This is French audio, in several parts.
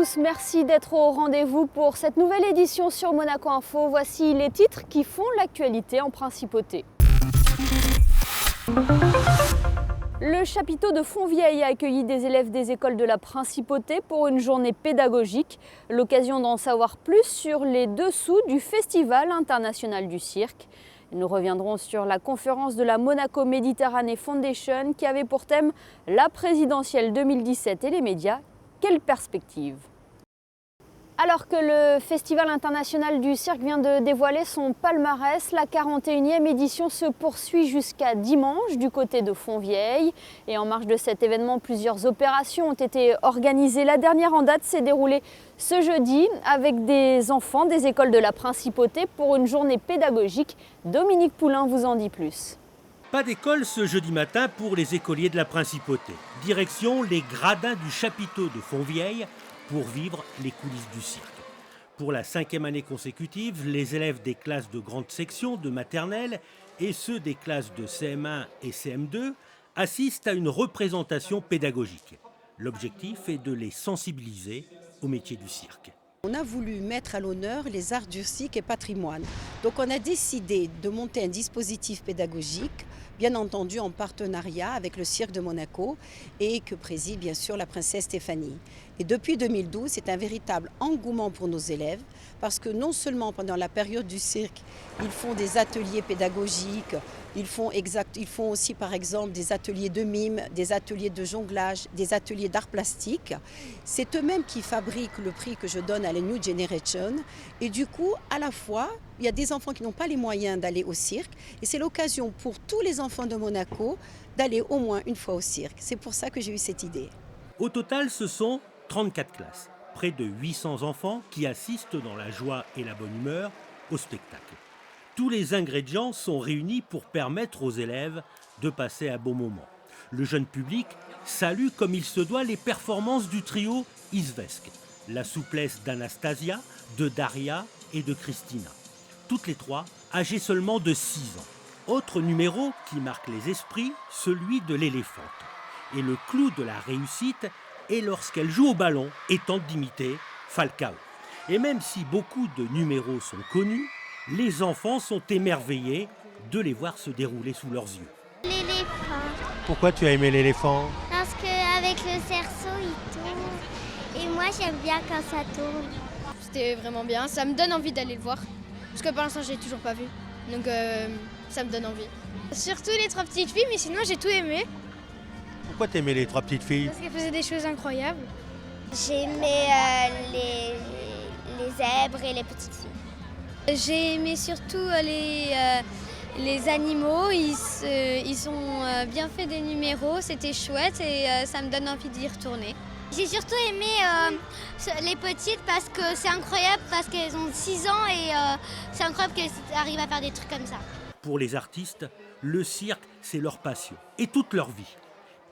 tous, merci d'être au rendez-vous pour cette nouvelle édition sur Monaco Info. Voici les titres qui font l'actualité en principauté. Le chapiteau de Fontvieille a accueilli des élèves des écoles de la Principauté pour une journée pédagogique. L'occasion d'en savoir plus sur les dessous du Festival international du cirque. Nous reviendrons sur la conférence de la Monaco Méditerranée Foundation qui avait pour thème la présidentielle 2017 et les médias. Quelle perspective! Alors que le Festival international du cirque vient de dévoiler son palmarès, la 41e édition se poursuit jusqu'à dimanche du côté de Fontvieille. Et en marge de cet événement, plusieurs opérations ont été organisées. La dernière en date s'est déroulée ce jeudi avec des enfants des écoles de la Principauté pour une journée pédagogique. Dominique Poulain vous en dit plus. Pas d'école ce jeudi matin pour les écoliers de la Principauté. Direction les gradins du chapiteau de Fontvieille pour vivre les coulisses du cirque. Pour la 5e année consécutive, les élèves des classes de grande section de maternelle et ceux des classes de CM1 et CM2 assistent à une représentation pédagogique. L'objectif est de les sensibiliser au métier du cirque. On a voulu mettre à l'honneur les arts du cirque et patrimoine. Donc on a décidé de monter un dispositif pédagogique, bien entendu en partenariat avec le cirque de Monaco et que préside bien sûr la princesse Stéphanie. Et depuis 2012, c'est un véritable engouement pour nos élèves parce que non seulement pendant la période du cirque, ils font des ateliers pédagogiques, ils font aussi par exemple des ateliers de mime, des ateliers de jonglage, des ateliers d'art plastique. C'est eux-mêmes qui fabriquent le prix que je donne à la New Generation. Et du coup, à la fois, il y a des enfants qui n'ont pas les moyens d'aller au cirque. Et c'est l'occasion pour tous les enfants de Monaco d'aller au moins une fois au cirque. C'est pour ça que j'ai eu cette idée. Au total, ce sont 34 classes, près de 800 enfants qui assistent dans la joie et la bonne humeur au spectacle. Tous les ingrédients sont réunis pour permettre aux élèves de passer un bon moment. Le jeune public salue comme il se doit les performances du trio Izvesk, la souplesse d'Anastasia, de Daria et de Christina. Toutes les trois âgées seulement de 6 ans. Autre numéro qui marque les esprits, celui de l'éléphante. Et le clou de la réussite est lorsqu'elle joue au ballon et tente d'imiter Falcao. Et même si beaucoup de numéros sont connus, les enfants sont émerveillés de les voir se dérouler sous leurs yeux. L'éléphant. Pourquoi tu as aimé l'éléphant? Parce qu'avec le cerceau, il tourne. Et moi, j'aime bien quand ça tourne. C'était vraiment bien. Ça me donne envie d'aller le voir. Parce que pour l'instant, je l'ai toujours pas vu. Donc, ça me donne envie. Surtout les 3 petites filles, mais sinon, j'ai tout aimé. Pourquoi tu aimais les 3 petites filles? Parce qu'elles faisaient des choses incroyables. J'ai aimé les zèbres et les petites filles. J'ai aimé surtout les animaux, ils ont bien fait des numéros, c'était chouette et ça me donne envie d'y retourner. J'ai surtout aimé les petites parce que c'est incroyable, parce qu'elles ont 6 ans et c'est incroyable qu'elles arrivent à faire des trucs comme ça. Pour les artistes, le cirque, c'est leur passion et toute leur vie.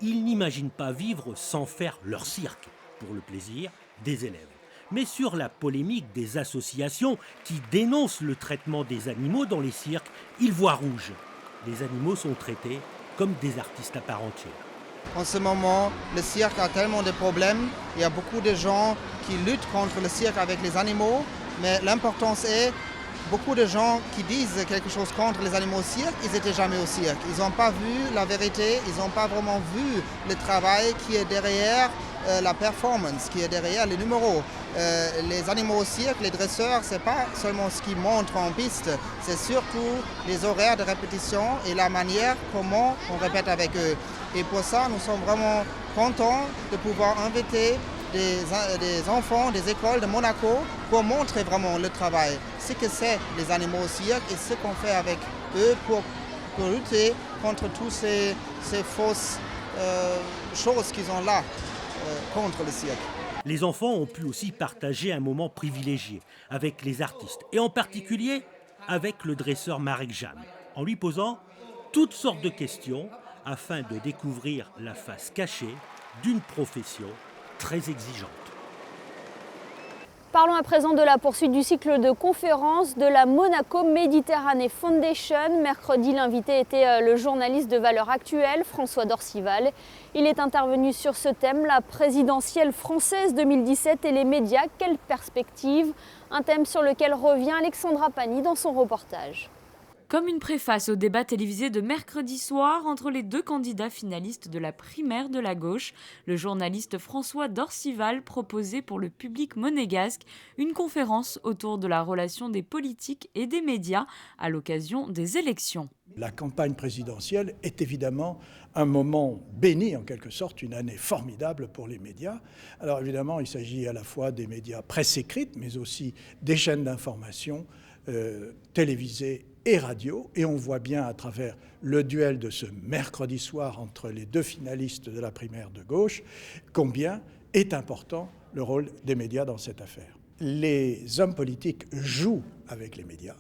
Ils n'imaginent pas vivre sans faire leur cirque, pour le plaisir des élèves. Mais sur la polémique des associations qui dénoncent le traitement des animaux dans les cirques, ils voient rouge. Les animaux sont traités comme des artistes à part entière. En ce moment, le cirque a tellement de problèmes. Il y a beaucoup de gens qui luttent contre le cirque avec les animaux. Mais l'importance est, beaucoup de gens qui disent quelque chose contre les animaux au cirque, ils n'étaient jamais au cirque. Ils n'ont pas vu la vérité, ils n'ont pas vraiment vu le travail qui est derrière la performance, qui est derrière les numéros. Les animaux au cirque, les dresseurs, ce n'est pas seulement ce qu'ils montrent en piste, c'est surtout les horaires de répétition et la manière comment on répète avec eux. Et pour ça, nous sommes vraiment contents de pouvoir inviter des enfants des écoles de Monaco pour montrer vraiment le travail, ce que c'est les animaux au cirque et ce qu'on fait avec eux pour lutter contre toutes ces fausses choses qu'ils ont là contre le cirque. Les enfants ont pu aussi partager un moment privilégié avec les artistes et en particulier avec le dresseur Marek Jam, en lui posant toutes sortes de questions afin de découvrir la face cachée d'une profession très exigeante. Parlons à présent de la poursuite du cycle de conférences de la Monaco Méditerranée Foundation. Mercredi, l'invité était le journaliste de Valeurs Actuelles, François Dorcival. Il est intervenu sur ce thème, la présidentielle française 2017 et les médias, quelle perspective? Un thème sur lequel revient Alexandra Pani dans son reportage. Comme une préface au débat télévisé de mercredi soir entre les deux candidats finalistes de la primaire de la gauche, le journaliste François Dorcival proposait pour le public monégasque une conférence autour de la relation des politiques et des médias à l'occasion des élections. La campagne présidentielle est évidemment un moment béni, en quelque sorte, une année formidable pour les médias. Alors évidemment, il s'agit à la fois des médias presse écrite, mais aussi des chaînes d'information télévisées et radio, et on voit bien à travers le duel de ce mercredi soir entre les deux finalistes de la primaire de gauche, combien est important le rôle des médias dans cette affaire. Les hommes politiques jouent avec les médias,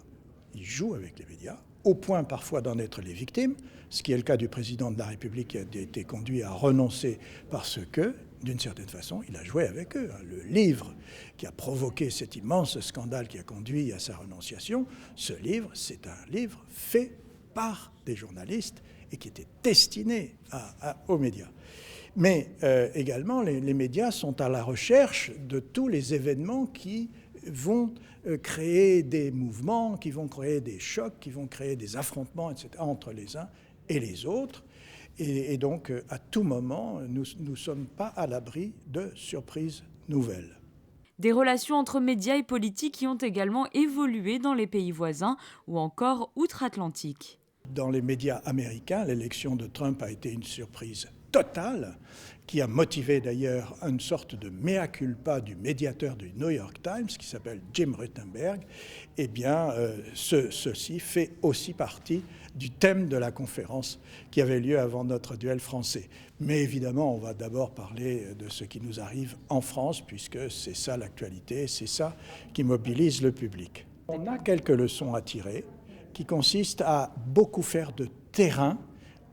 ils jouent avec les médias, au point parfois d'en être les victimes, ce qui est le cas du président de la République qui a été conduit à renoncer parce que, d'une certaine façon, il a joué avec eux. Le livre qui a provoqué cet immense scandale qui a conduit à sa renonciation, ce livre, c'est un livre fait par des journalistes et qui était destiné aux médias. Mais également, les médias sont à la recherche de tous les événements qui vont créer des mouvements, qui vont créer des chocs, qui vont créer des affrontements, etc., entre les uns et les autres. Et donc, à tout moment, nous ne sommes pas à l'abri de surprises nouvelles. Des relations entre médias et politiques qui ont également évolué dans les pays voisins ou encore outre-Atlantique. Dans les médias américains, l'élection de Trump a été une surprise totale, qui a motivé d'ailleurs une sorte de mea culpa du médiateur du New York Times, qui s'appelle Jim Rutenberg. Eh bien, ceci fait aussi partie du thème de la conférence qui avait lieu avant notre duel français. Mais évidemment, on va d'abord parler de ce qui nous arrive en France, puisque c'est ça l'actualité, c'est ça qui mobilise le public. On a quelques leçons à tirer, qui consistent à beaucoup faire de terrain,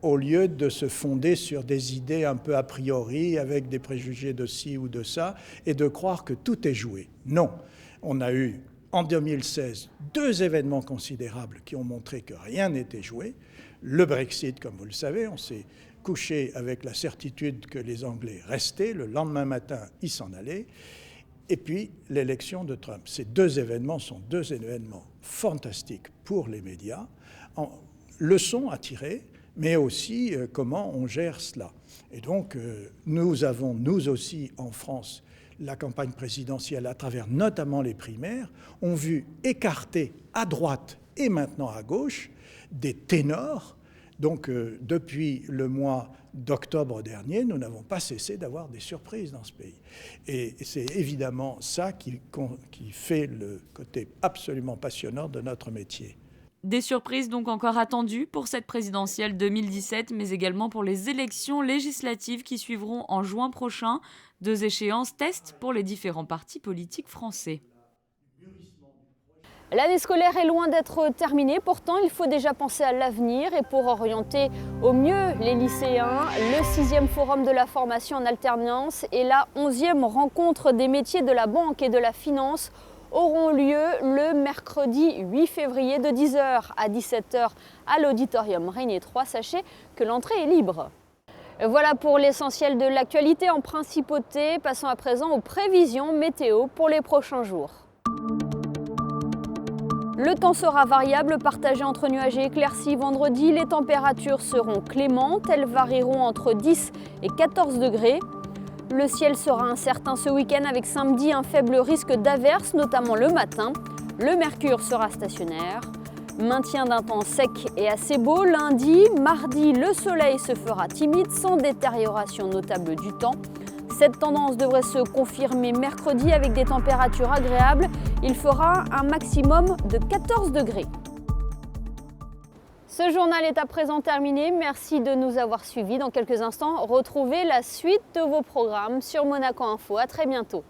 au lieu de se fonder sur des idées un peu a priori, avec des préjugés de ci ou de ça, et de croire que tout est joué. Non, on a eu en 2016 deux événements considérables qui ont montré que rien n'était joué. Le Brexit, comme vous le savez, on s'est couché avec la certitude que les Anglais restaient. Le lendemain matin, ils s'en allaient. Et puis l'élection de Trump. Ces deux événements sont deux événements fantastiques pour les médias. Leçon à tirer, mais aussi comment on gère cela. Et donc, nous avons, nous aussi, en France, la campagne présidentielle, à travers notamment les primaires, ont vu écarter à droite et maintenant à gauche des ténors. Donc, depuis le mois d'octobre dernier, nous n'avons pas cessé d'avoir des surprises dans ce pays. Et c'est évidemment ça qui fait le côté absolument passionnant de notre métier. Des surprises donc encore attendues pour cette présidentielle 2017, mais également pour les élections législatives qui suivront en juin prochain. Deux échéances test pour les différents partis politiques français. L'année scolaire est loin d'être terminée, pourtant il faut déjà penser à l'avenir et pour orienter au mieux les lycéens, le 6e forum de la formation en alternance et la 11e rencontre des métiers de la banque et de la finance auront lieu le mercredi 8 février de 10h à 17h à l'auditorium Régnier 3. Sachez que l'entrée est libre. Voilà pour l'essentiel de l'actualité en principauté. Passons à présent aux prévisions météo pour les prochains jours. Le temps sera variable, partagé entre nuages et éclaircies vendredi. Les températures seront clémentes, elles varieront entre 10 et 14 degrés. Le ciel sera incertain ce week-end avec samedi un faible risque d'averses, notamment le matin. Le mercure sera stationnaire. Maintien d'un temps sec et assez beau. Lundi, mardi, le soleil se fera timide sans détérioration notable du temps. Cette tendance devrait se confirmer mercredi avec des températures agréables. Il fera un maximum de 14 degrés. Ce journal est à présent terminé. Merci de nous avoir suivis. Dans quelques instants, retrouvez la suite de vos programmes sur Monaco Info. À très bientôt.